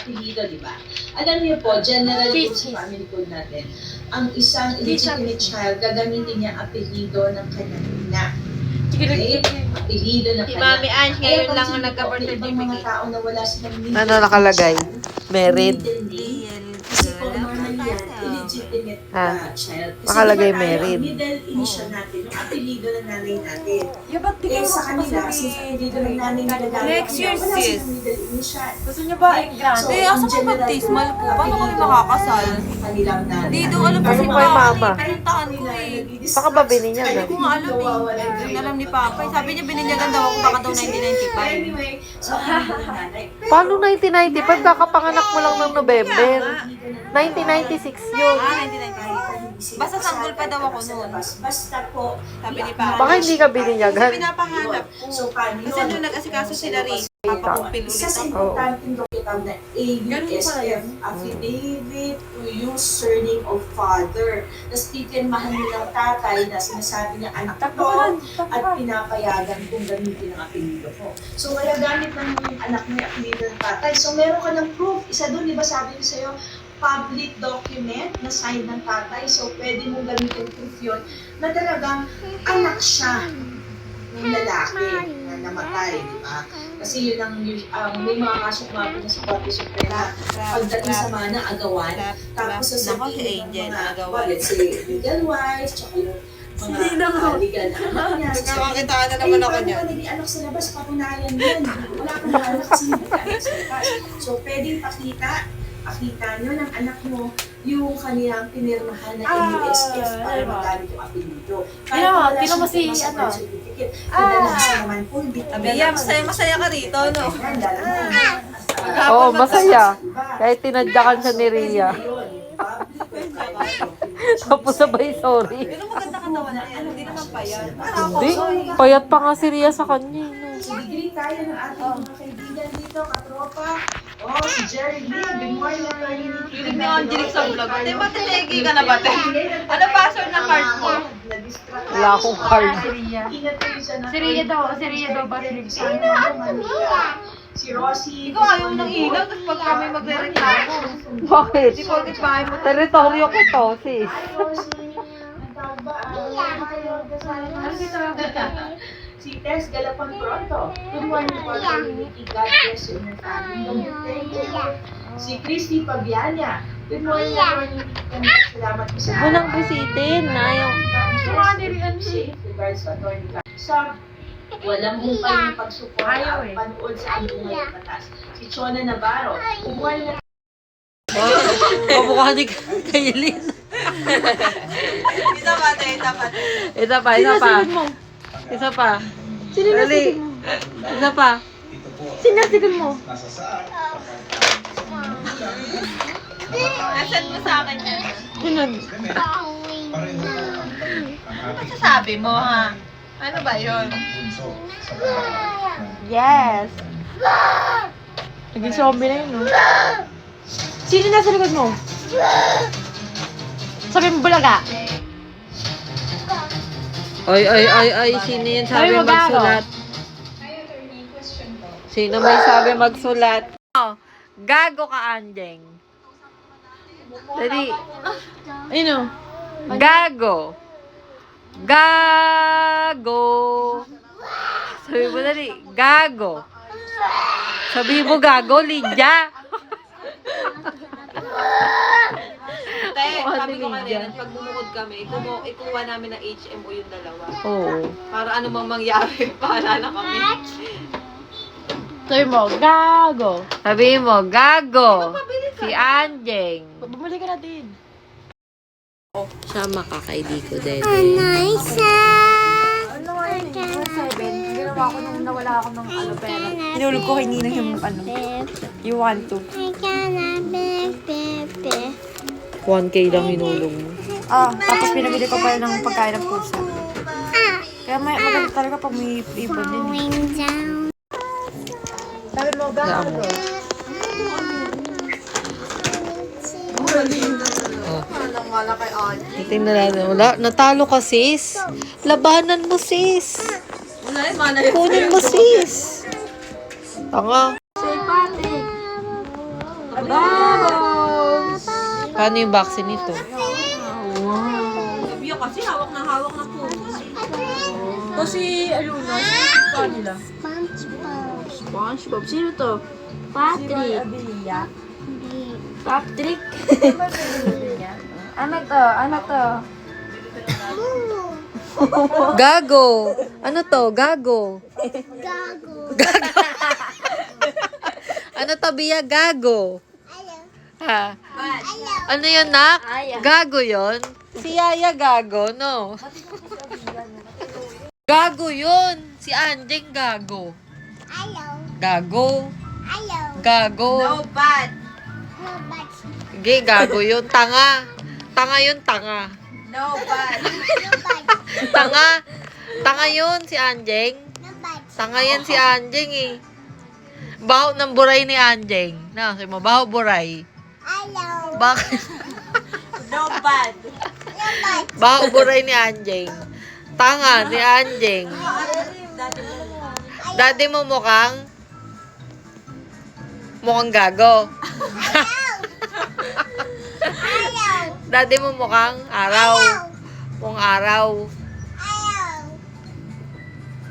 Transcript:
apelido, di ba? Alam niyo po, generally po sa family code natin, ang isang illegitimate child, gagamitin niya apelido ng kanyang ina. Okay? Apelido ng Si kanyang Mami Ange ngayon lang ang ang nagka-birth ibang mga certificate. tao na wala silang middle Ano nakalagay? Married? Kasi po, normally yan, illegitimate child. Kasi Nakalagay diba tayo, married. ang middle initial natin, yung apelido ng nanay natin. Yeah, ba't di Eh, kayo sa kanila, since apelido ng nanay nagagamit Next year, wala sis. silang middle initial. Gusto niyo ba ang grande? So, Asa in ka general baptismal po, po? Paano kami apelido makakasal? ng kanilang nanay. Hindi daw alam Ano kasi po yung mama? pinuntahan ko eh. Baka ba bininyagan? Hindi ko nga alam eh. Hindi alam ni Papa. Sabi niya bininyagan daw ako baka daw 1995. Anyway, so apelido ng nanay. Paano 1995? Kakapanganak mo lang ng November. 1996 yun. 1995. Basta sanggol pa daw ako noon. Basta po, Sabi ni Papa. Baka hindi ka bininyagan. Pinapangarap ko. so paano Kasi yun? nung nag-asikaso sila rin, papakumpil Isa ulit sa ako. importanteng document na AUSF, Affidavit to Use Surname of Father. Tapos pipirmahan nilang tatay na sinasabi niya anak ko at pinapayagan kung gamitin ang apelido ko. So kaya gamit ng anak mo yung apelido ng tatay. So meron ka ng proof. Isa doon, di ba sabi ko sa'yo, public document na signed ng tatay. So pwede mong gamitin proof yun na talagang anak siya ng lalaki na namatay, di ba? Kasi yun ang may mga kasong mga na sa Korte Suprema pagdating sa mga naagawan, tapos sasabihin ng mga, let's say, legal wives, tsaka yung mga legal na anak niya. Nagkakakitaan na naman ako niya. Paano naging anak sa labas? Patunayan yun. Wala kang anak kasi hindi ka anak sa labas. So, pwedeng pakita nyo ng anak mo yung kanilang pinirmahan na AUSF para magamit yung apelido. Kaya wala tingnan mo siyang si, sa birth certificate. Kadalasan naman po, hindi Abiya, masaya ka rito, no? Oo, masaya. Kahit tinadyakan siya ni Ria. Tapos sabay sorry. Pero maganda katawan na yan, hindi naman pa yan. Hindi, payat pa nga si Ria sa kanya. So, degree tayo ng ating mga kaibigan dito, katropa. Oh, si Jerry Lee. Good morning, attorney. Feeling ni Angelic sa vlog. Te, matitegi ka na ba, te? Ano password ng card mo? Wala akong card. Si Ria daw ba si Rosie. Ikaw ayaw ng ilaw, tapos pag kami magre-reklamo. Bakit? Di ko ulit bahay mo. Teritoryo ko to, sis. Si Tess Galapang Pronto. Good morning po, Community. God bless you and your family. Thank you. Si Christy Pabiana. Good morning, Community. Salamat po sa Walang bisitin. Ayaw. Regards to Attorney Sa walang hukay ng pagsuporta at panood sa aming mga batas. Si Chona Navarro. Good morning. Kamukha ni Kailin. Isa pa, te, isa pa. Isa pa, isa pa. Isa pa. Dali. Isa pa. Sinasigan mo. Nasend mo sa akin yan. Sinag. Ano sasabi mo, ha? Ano ba yun? Yes. Naging zombie na yun, no? Sino nasa likod mo? Sabi mo bulaga. Ay, sino yan sabi magsulat? Sino may sabi magsulat? Oh, gago ka, Anjeng. Dali. Ayun, gago. Gago. Sabi mo dali, gago. Sabi mo gago, Lydia. Te, sabi ko kanina, pag bumukod kami, ikuha namin ng HMO yung dalawa. Oo. Para ano mang mangyari, paalala kami. Sabi mo, gago. Sabi mo, gago. Si Anjeng. Bumalik ka natin. Siya makakaidi ko din. Ginawa ko nung nawala ako ng pera. Hinulog ko kay Ninang yung you want to. 1K lang hinulong mo. Tapos pinabili ko pa ng pagkain ng pusa. Kaya maganda talaga pag may ibon din. Sabi mo, Gago. Wala kay Audrey. Tingnan natin. Wala. Natalo ka, sis. Labanan mo, sis. Wala yung mana yun. Kunin mo, sis. Tanga. Bubbles! Paano yung vaccine nito? Sabi ko kasi hawak na po. Kasi, Aluna, sino pa nila? SpongeBob. Sino to? Patrick. Patrick. Ano to? Gago! Ano to? Gago! Ano to, Bia? Gago! Ha? Ano yun, nak? Gago yun? Si Yaya gago, no? Gago yun! Si Anjing gago. Gago. Gago. bad. Hindi, gago yun. Tanga. Tanga yun, tanga. No bad. Tanga. Tanga yun, si Anjing. Tanga yan si Anjing eh. Baho ng buray ni Anjing. Na, sabi mo, baho buray. Bakit? No bad. Baho buray ni Anjing. Tanga ni Anjing. Daddy mo mukhang gago. Daddy mo mukhang araw. Mukhang araw.